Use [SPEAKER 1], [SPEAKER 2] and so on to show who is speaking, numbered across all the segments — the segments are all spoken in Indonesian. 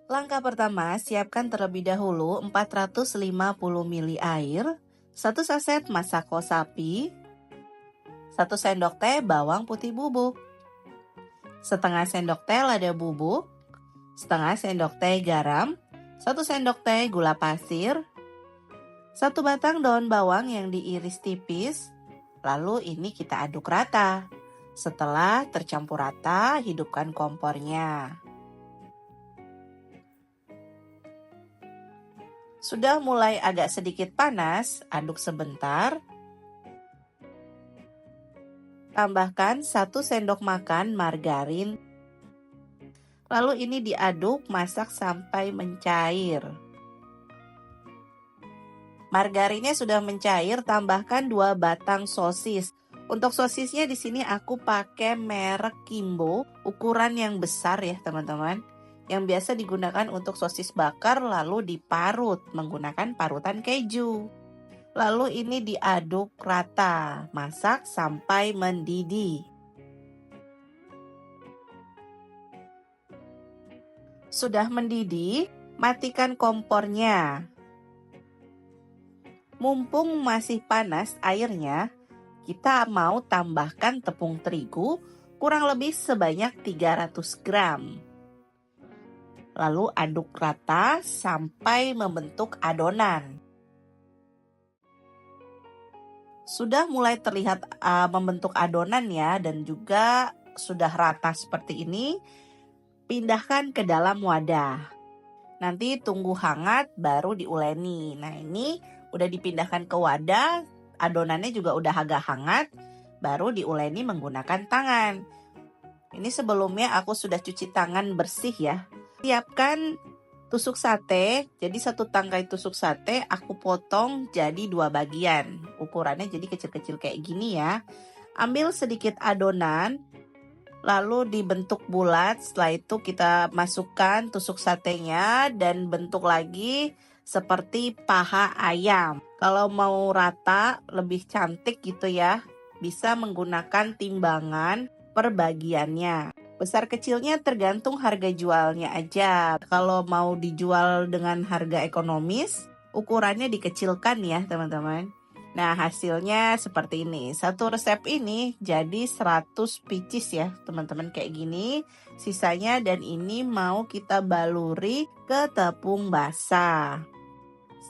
[SPEAKER 1] Langkah pertama, siapkan terlebih dahulu 450 ml air, 1 saset masako sapi, 1 sendok teh bawang putih bubuk, setengah sendok teh lada bubuk, setengah sendok teh garam, 1 sendok teh gula pasir, 1 batang daun bawang yang diiris tipis, lalu ini kita aduk rata. Setelah tercampur rata, hidupkan kompornya. Sudah mulai agak sedikit panas, aduk sebentar. Tambahkan 1 sendok makan margarin. Lalu ini diaduk, masak sampai mencair. Margarinnya sudah mencair, tambahkan 2 batang sosis. Untuk sosisnya di sini aku pakai merek Kimbo, ukuran yang besar ya teman-teman. Yang biasa digunakan untuk sosis bakar lalu diparut menggunakan parutan keju. Lalu ini diaduk rata, masak sampai mendidih. Sudah mendidih, matikan kompornya. Mumpung masih panas airnya, kita mau tambahkan tepung terigu kurang lebih sebanyak 300 gram. Lalu aduk rata sampai membentuk adonan. Sudah mulai terlihat membentuk adonan ya, dan juga sudah rata seperti ini. Pindahkan ke dalam wadah. Nanti tunggu hangat baru diuleni. Nah ini udah dipindahkan ke wadah, adonannya juga udah agak hangat, baru diuleni menggunakan tangan. Ini sebelumnya aku sudah cuci tangan bersih ya. Siapkan tusuk sate, jadi 1 tangkai tusuk sate aku potong jadi 2 bagian. Ukurannya jadi kecil-kecil kayak gini ya. Ambil sedikit adonan, lalu dibentuk bulat. Setelah itu kita masukkan tusuk satenya dan bentuk lagi seperti paha ayam. Kalau mau rata, lebih cantik gitu ya, bisa menggunakan timbangan per bagiannya. Besar kecilnya tergantung harga jualnya aja. Kalau mau dijual dengan harga ekonomis, ukurannya dikecilkan ya teman-teman. Nah hasilnya seperti ini. Satu resep ini jadi 100 pieces ya teman-teman, kayak gini sisanya, dan ini mau kita baluri ke tepung basah.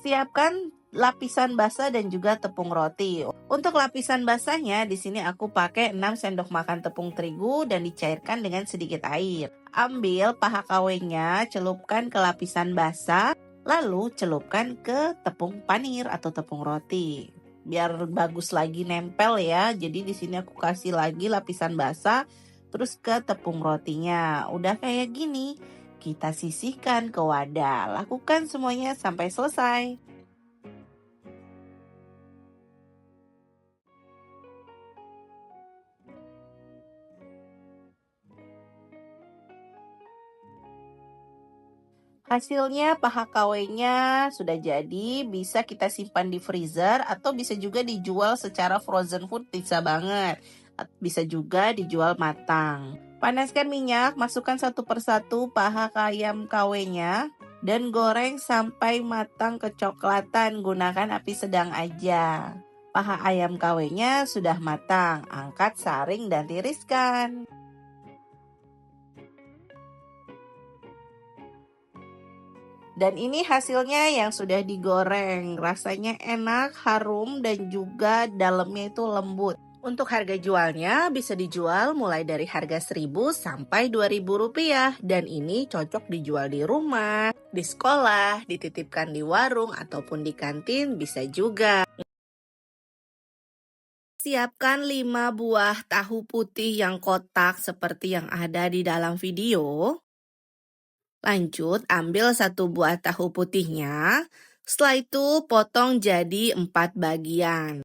[SPEAKER 1] Siapkan lapisan basah dan juga tepung roti. Untuk lapisan basahnya di sini aku pakai 6 sendok makan tepung terigu dan dicairkan dengan sedikit air. Ambil paha kawenya, celupkan ke lapisan basah, lalu celupkan ke tepung panir atau tepung roti. Biar bagus lagi nempel ya. Jadi di sini aku kasih lagi lapisan basah terus ke tepung rotinya. Udah kayak gini, kita sisihkan ke wadah. Lakukan semuanya sampai selesai. Hasilnya paha kawenya sudah jadi, bisa kita simpan di freezer atau bisa juga dijual secara frozen food, bisa banget. Bisa juga dijual matang. Panaskan minyak, masukkan 1 persatu paha ayam kawenya dan goreng sampai matang kecoklatan, gunakan api sedang aja. Paha ayam kawenya sudah matang, angkat, saring dan tiriskan. Dan ini hasilnya yang sudah digoreng. Rasanya enak, harum, dan juga dalamnya itu lembut. Untuk harga jualnya bisa dijual mulai dari harga 1.000 sampai 2.000 rupiah. Dan ini cocok dijual di rumah, di sekolah, dititipkan di warung, ataupun di kantin bisa juga. Siapkan 5 buah tahu putih yang kotak seperti yang ada di dalam video. Lanjut, ambil 1 buah tahu putihnya. Setelah itu, potong jadi 4 bagian.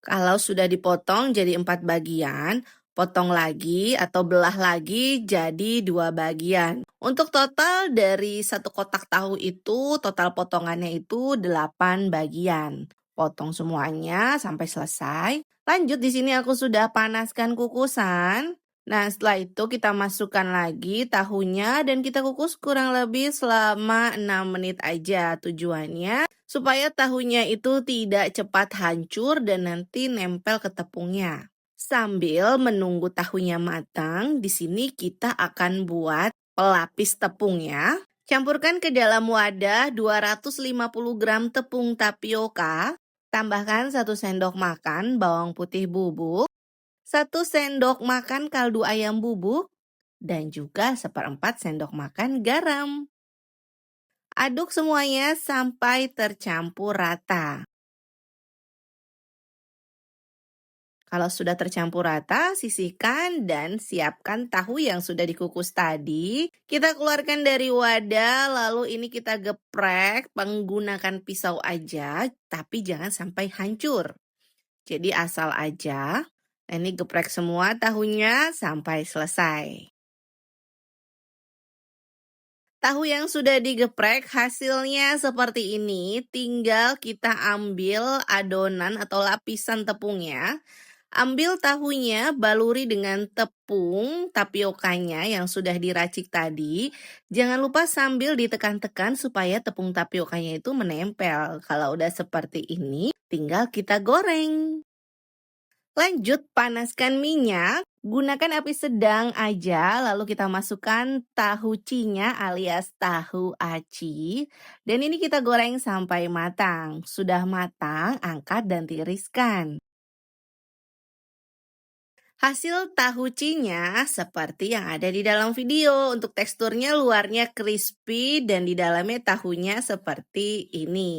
[SPEAKER 1] Kalau sudah dipotong jadi 4 bagian, potong lagi atau belah lagi jadi 2 bagian. Untuk total dari 1 kotak tahu itu, total potongannya itu 8 bagian. Potong semuanya sampai selesai. Lanjut, di sini aku sudah panaskan kukusan. Nah, setelah itu kita masukkan lagi tahunya dan kita kukus kurang lebih selama 6 menit aja. Tujuannya supaya tahunya itu tidak cepat hancur dan nanti nempel ke tepungnya. Sambil menunggu tahunya matang, di sini kita akan buat pelapis tepungnya. Campurkan ke dalam wadah 250 gram tepung tapioka, tambahkan 1 sendok makan bawang putih bubuk, 1 sendok makan kaldu ayam bubuk, dan juga 1/4 sendok makan garam. Aduk semuanya sampai tercampur rata. Kalau sudah tercampur rata, sisihkan dan siapkan tahu yang sudah dikukus tadi. Kita keluarkan dari wadah, lalu ini kita geprek menggunakan pisau aja, tapi jangan sampai hancur. Jadi asal aja. Nah, ini geprek semua tahunya sampai selesai. Tahu yang sudah digeprek hasilnya seperti ini, tinggal kita ambil adonan atau lapisan tepungnya. Ambil tahunya, baluri dengan tepung tapiokanya yang sudah diracik tadi. Jangan lupa sambil ditekan-tekan supaya tepung tapiokanya itu menempel. Kalau udah seperti ini, tinggal kita goreng. Lanjut, panaskan minyak. Gunakan api sedang aja, lalu kita masukkan tahu cinya alias tahu aci. Dan ini kita goreng sampai matang. Sudah matang, angkat dan tiriskan. Hasil tahu cinya seperti yang ada di dalam video. Untuk teksturnya luarnya crispy dan di dalamnya tahunya seperti ini.